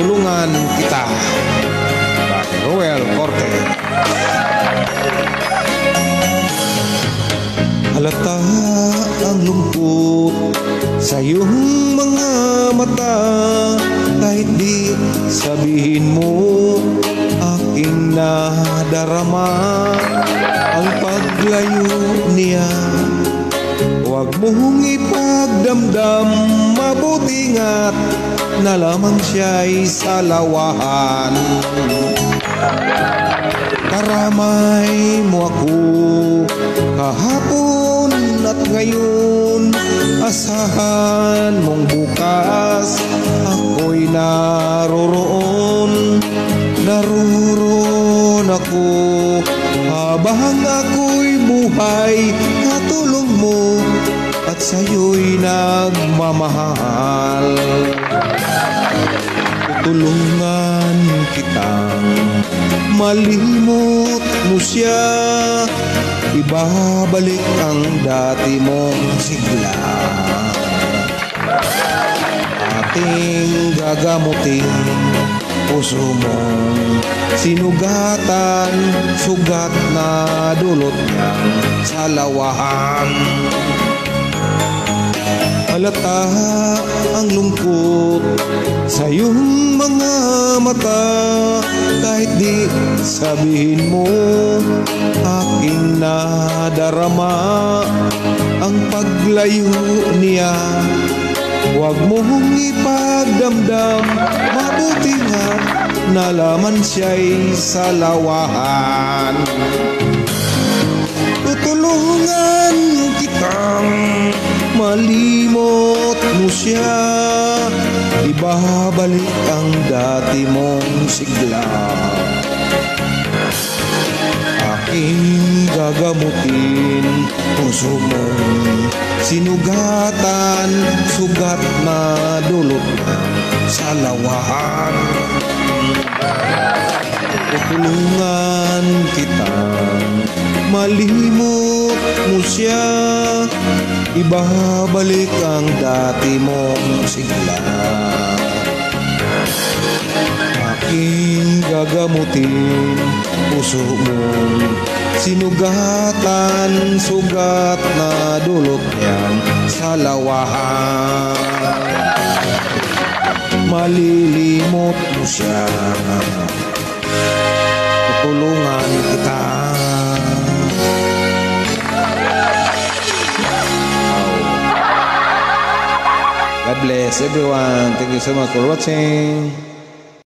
Tutulungan kita. By Roel Corte. Halata ang lungkot sa iyong mga mata, kahit di sabihin mo, aking nadarama ang paglayo niya. Huwag mong ipagdamdam, mabuti nga't nalaman siya'y salawahan. Karamay mo ako kahapon at ngayon, asahan mong bukas ako'y naroroon. Naroon ako habang ako'y buhay, katulong mo at sa'yo'y nagmamahal. Tutulungan kitang malimot mo siya, ibabalik ang dati mong sigla. Ating gagamutin puso mong sinugatan, sugat na dulot niyang salawahan. Halata ang lungkot sa iyong mga mata, kahit di sabihin mo, aking nadarama ang paglayo niya. Huwag mong ipagdamdam, mabuti nga nalaman siya'y salawahan. Tutulungan kitang malimot mo siya, ibabalik ang dati mong sigla. Aking gagamutin puso mong sinugatan, sugat na dulot ng salawahan. Tutulungan kitang malimot mo siya, ibabalik ang dati mong sigla. Aking gagamutin puso mong sinugatan, sugat na dulot niyang salawahan. Malilimot mo siya, tutulungan kita. God bless everyone. Thank you so much for watching.